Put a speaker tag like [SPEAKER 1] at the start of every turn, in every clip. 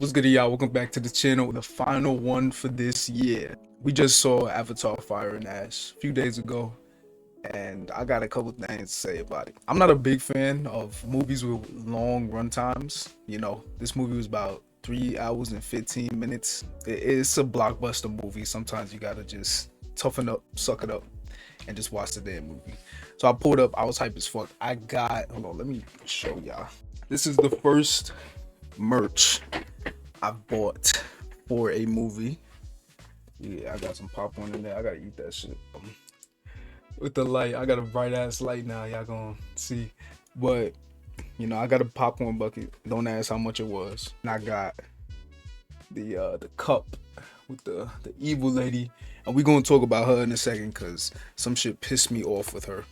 [SPEAKER 1] What's good, y'all? Welcome back to the channel. The final one for this year. We just saw Avatar Fire and Ash a few days ago, and I got a couple things to say about it. I'm not a big fan of movies with long run times. This movie was about 3 hours and 15 minutes. It's a blockbuster movie. Sometimes you gotta just toughen up, suck it up, and just watch the damn movie. So I pulled up, I was hype as fuck. Hold on, let me show y'all. This is the first merch I've bought for a movie. Yeah, I got some popcorn in there. I gotta eat that shit. With the light, I got a bright ass light now. Y'all gonna see. But I got a popcorn bucket. Don't ask how much it was. And I got the cup with the evil lady. And we gonna talk about her in a second because some shit pissed me off with her.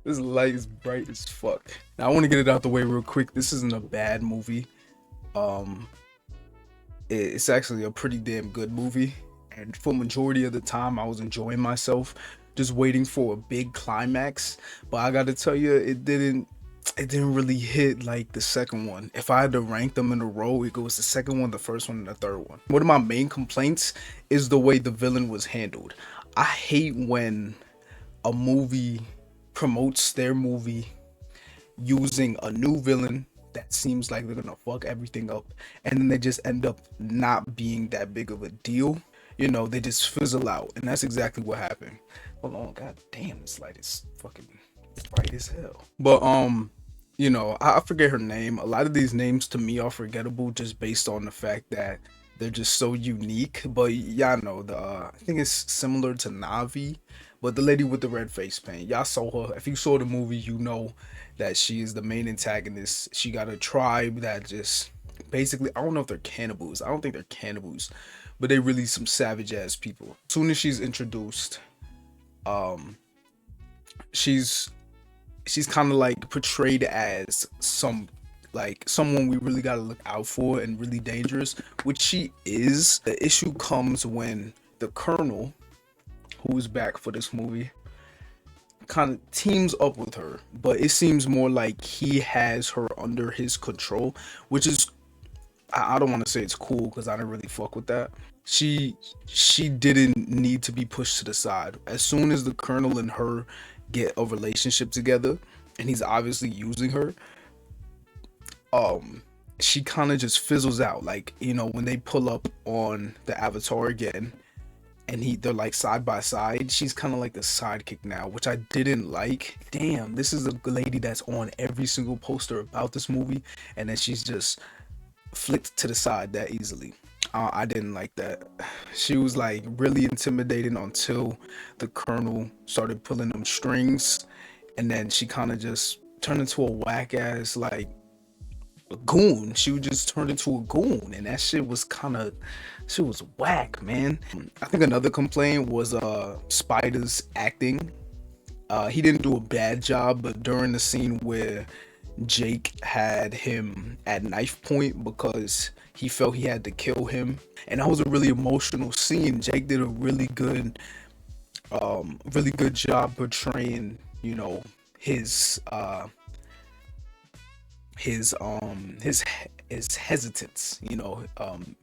[SPEAKER 1] This light is bright as fuck. Now I want to get it out the way real quick. This isn't a bad movie. It's actually a pretty damn good movie, and for majority of the time I was enjoying myself just waiting for a big climax. But I gotta tell you, it didn't really hit like the second one. If I had to rank them in a row, it goes the second one, the first one, and the third one. One of my main complaints is the way the villain was handled. I hate when a movie promotes their movie using a new villain that seems like they're gonna fuck everything up, and then they just end up not being that big of a deal. They just fizzle out, and that's exactly what happened. Hold on, god damn, this light is fucking bright as hell. But I forget her name. A lot of these names to me are forgettable just based on the fact that they're just so unique. But y'all know I think it's similar to Navi, but the lady with the red face paint. Y'all saw her. If you saw the movie, you know that she is the main antagonist. She got a tribe that just basically, I don't know if they're cannibals. I don't think they're cannibals, but they really some savage ass people. As soon as she's introduced, she's kind of like portrayed as someone we really got to look out for and really dangerous, which she is. The issue comes when the Colonel, who's back for this movie, kind of teams up with her, but it seems more like he has her under his control, which is, I don't want to say it's cool because I don't really fuck with that. She didn't need to be pushed to the side. As soon as the Colonel and her get a relationship together, and he's obviously using her, she kind of just fizzles out. Like, when they pull up on the Avatar again, and they're like side by side, she's kind of like the sidekick now, which I didn't like. Damn, this is a lady that's on every single poster about this movie, and then she's just flicked to the side that easily. I didn't like that. She was like really intimidating until the Colonel started pulling them strings, and then she kind of just turned into a whack ass like a goon. She would just turn into a goon, and that shit was whack, man. I think another complaint was Spider's acting. He didn't do a bad job, but during the scene where Jake had him at knife point because he felt he had to kill him, and that was a really emotional scene. Jake did a really good job portraying, his his hesitance,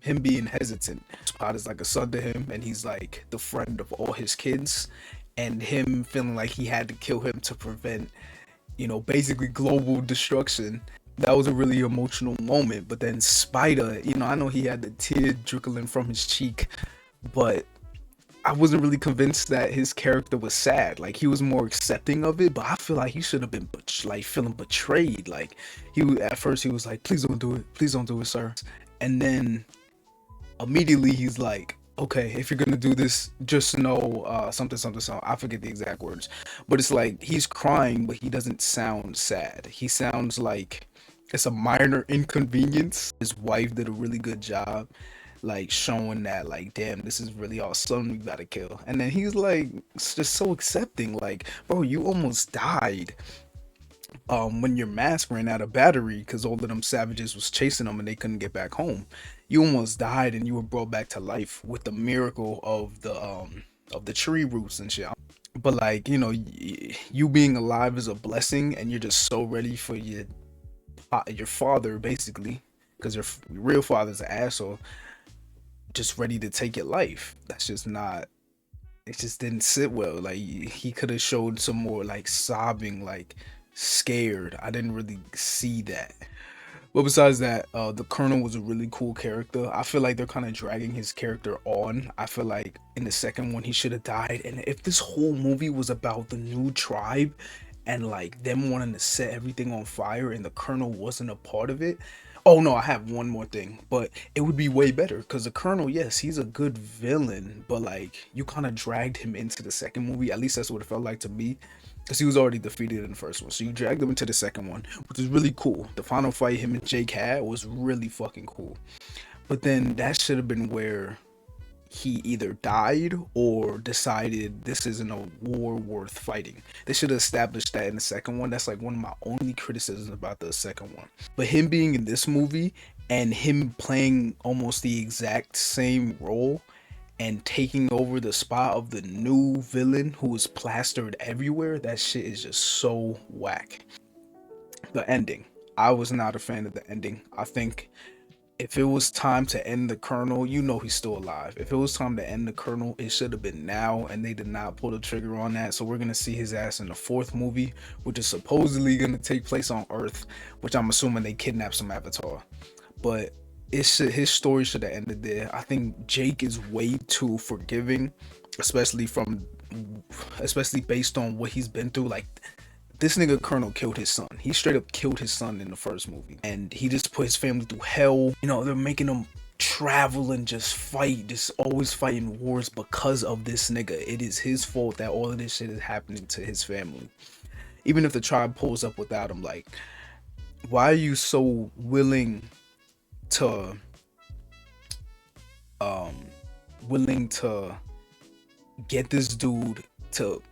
[SPEAKER 1] him being hesitant. Spot is like a son to him, and he's like the friend of all his kids, and him feeling like he had to kill him to prevent, basically global destruction. That was a really emotional moment. But then Spider, I know he had the tear trickling from his cheek, but I wasn't really convinced that his character was sad. Like, he was more accepting of it, but I feel like he should have been like feeling betrayed. Like, at first he was like, please don't do it, sir. And then immediately he's like, okay, if you're gonna do this, just know something, something, something. I forget the exact words, but it's like he's crying, but he doesn't sound sad. He sounds like it's a minor inconvenience. His wife did a really good job, like showing that, like, damn, this is really our son we gotta kill. And then he's like, just so accepting, like, bro, you almost died when your mask ran out of battery because all of them savages was chasing them and they couldn't get back home. You almost died and you were brought back to life with the miracle of the tree roots and shit. But like, you being alive is a blessing, and you're just so ready for your father basically because your real father's an asshole, just ready to take your life. That's just not. It just didn't sit well. Like he could have showed some more like sobbing, like scared. I didn't really see that. But besides that, the Colonel was a really cool character. I feel like they're kind of dragging his character on. I feel like in the second one he should have died. And if this whole movie was about the new tribe and like them wanting to set everything on fire and the Colonel wasn't a part of it. Oh no, I have one more thing, but it would be way better because the Colonel, yes, he's a good villain, but like you kind of dragged him into the second movie. At least that's what it felt like to me because he was already defeated in the first one. So you dragged him into the second one, which is really cool. The final fight him and Jake had was really fucking cool. But then that should have been where he either died or decided this isn't a war worth fighting. They should have established that in the second one. That's like one of my only criticisms about the second one. But him being in this movie and him playing almost the exact same role and taking over the spot of the new villain who is plastered everywhere, that shit is just so whack. The ending. I was not a fan of the ending. I think if it was time to end the Colonel, you know he's still alive. If it was time to end the Colonel, it should have been now, and they did not pull the trigger on that. So we're gonna see his ass in the fourth movie, which is supposedly gonna take place on Earth, which I'm assuming they kidnapped some Avatar. But his story should have ended there. I think Jake is way too forgiving, especially especially based on what he's been through. Like this nigga Colonel killed his son. He straight up killed his son in the first movie. And he just put his family through hell. You know, they're making him travel and just fight, just always fighting wars because of this nigga. It is his fault that all of this shit is happening to his family. Even if the tribe pulls up without him, like, why are you so willing to um willing to get this dude to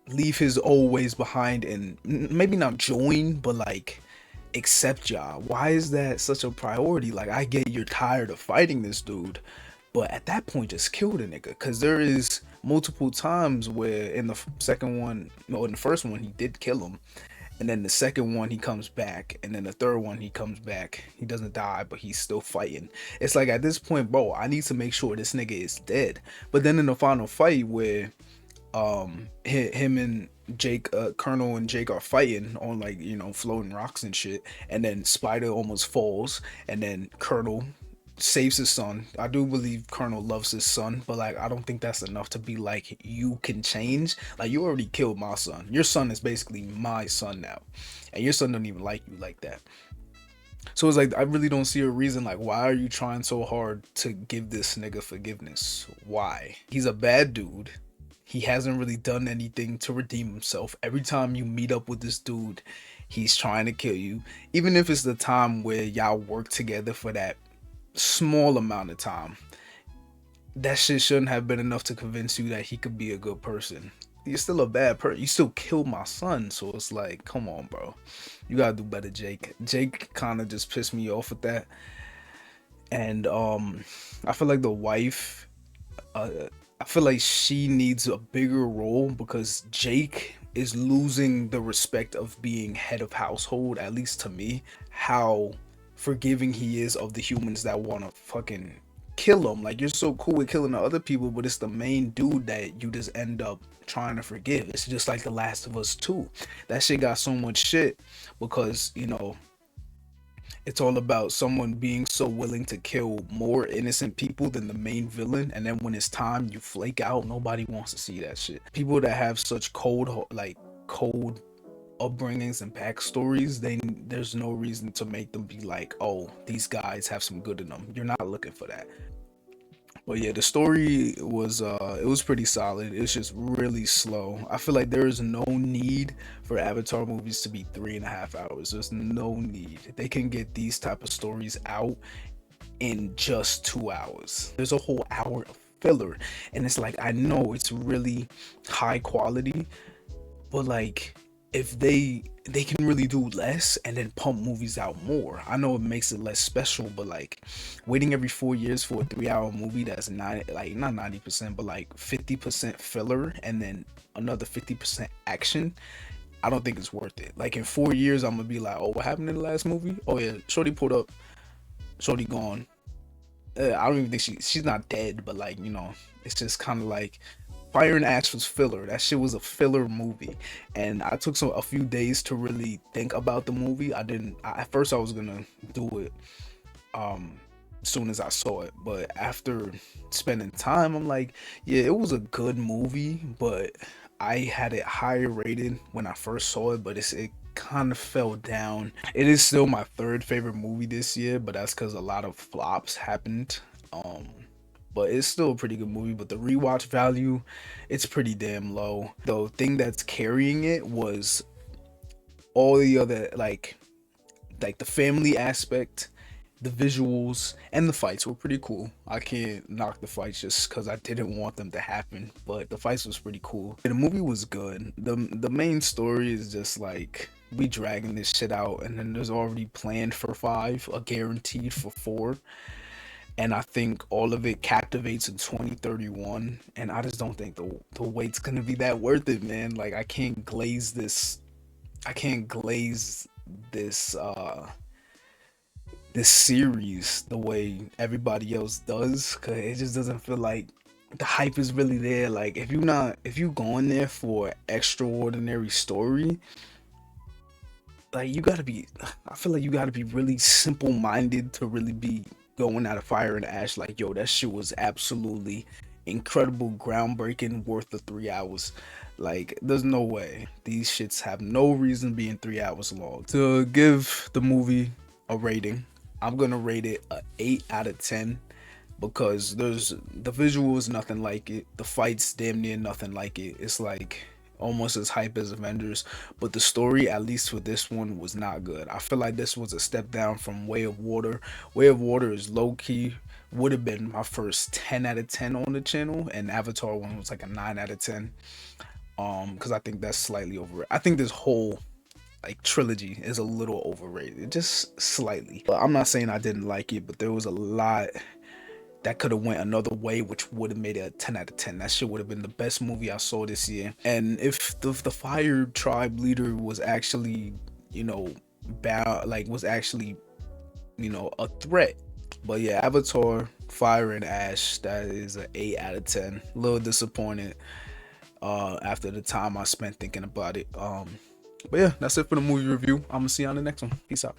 [SPEAKER 1] leave his old ways behind and maybe not join, but like accept y'all? Why is that such a priority? Like, I get you're tired of fighting this dude, but at that point, just kill the nigga. Because there is multiple times where in the second one, no, in the first one, he did kill him. And then the second one, he comes back. And then the third one, he comes back. He doesn't die, but he's still fighting. It's like at this point, bro, I need to make sure this nigga is dead. But then in the final fight where him and Jake, Colonel and Jake are fighting on like, you know, floating rocks and shit, and then Spider almost falls, and then Colonel saves his son. I do believe Colonel loves his son, but like I don't think that's enough to be like, you can change. Like, you already killed my son. Your son is basically my son now, and your son don't even like you like that. So it's like I really don't see a reason. Like, why are you trying so hard to give this nigga forgiveness? Why? He's a bad dude. He hasn't really done anything to redeem himself. Every time you meet up with this dude, he's trying to kill you. Even if it's the time where y'all work together for that small amount of time, that shit shouldn't have been enough to convince you that he could be a good person. You're still a bad person. You still killed my son. So it's like, come on, bro. You gotta do better, Jake. Jake kind of just pissed me off with that. And I feel like the wife, I feel like she needs a bigger role because Jake is losing the respect of being head of household, at least to me. How forgiving he is of the humans that want to fucking kill him. Like, you're so cool with killing the other people, but it's the main dude that you just end up trying to forgive. It's just like The Last of Us 2. That shit got so much shit because, you know, it's all about someone being so willing to kill more innocent people than the main villain, and then when it's time, you flake out. Nobody wants to see that shit. People that have such cold upbringings and backstories, there's no reason to make them be like, oh, these guys have some good in them. You're not looking for that. But yeah, the story was it was pretty solid. It's just really slow. I feel like there is no need for Avatar movies to be 3.5 hours. There's no need. They can get these type of stories out in just 2 hours. There's a whole hour of filler, and it's like, I know it's really high quality, but like, if they can really do less and then pump movies out more. I know it makes it less special, but like waiting every 4 years for a 3-hour movie that's not 90%, but like 50% filler and then another 50% action, I don't think it's worth it. Like, in 4 years, I'm gonna be like, oh, what happened in the last movie? Oh yeah, Shorty pulled up. Shorty gone. I don't even think she's not dead, but like, it's just kind of like Fire and Ash was filler. That shit was a filler movie, and I took a few days to really think about the movie. I didn't. At first, I was gonna do it um as soon as I saw it, but after spending time, I'm like, yeah, it was a good movie, but I had it higher rated when I first saw it, but it kind of fell down. It is still my third favorite movie this year, but that's because a lot of flops happened. Um, but it's still a pretty good movie. But the rewatch value, it's pretty damn low. The thing that's carrying it was all the other like the family aspect, the visuals, and the fights were pretty cool. I can't knock the fights just because I didn't want them to happen, but the fights was pretty cool. The movie was good. The main story is just like we dragging this shit out, and then there's already planned for five, a guaranteed for four, and I think all of it captivates in 2031, and I just don't think the wait's gonna be that worth it, man. Like I can't glaze this this series the way everybody else does, because it just doesn't feel like the hype is really there. Like if you going there for extraordinary story, like you gotta be, I feel like you gotta be really simple minded to really be going out of Fire and Ash. Like, yo, that shit was absolutely incredible, groundbreaking, worth the 3 hours. Like, there's no way these shits have no reason being 3 hours long. To give the movie a rating, I'm gonna rate it a 8 out of 10, because there's the visuals nothing like it, the fights damn near nothing like it. It's like almost as hype as Avengers, but the story, at least for this one, was not good. I feel like this was a step down from Way of Water. Way of Water is low key, would have been my first 10 out of 10 on the channel, and Avatar one was like a 9 out of 10. Because I think that's slightly over. I think this whole like trilogy is a little overrated, just slightly. But I'm not saying I didn't like it, but there was a lot that could have went another way, which would have made it a 10 out of 10. That shit would have been the best movie I saw this year. And if the Fire Tribe leader was actually, you know, was actually, a threat. But yeah, Avatar, Fire and Ash, that is an 8 out of 10. A little disappointed after the time I spent thinking about it. But yeah, that's it for the movie review. I'm gonna see you on the next one. Peace out.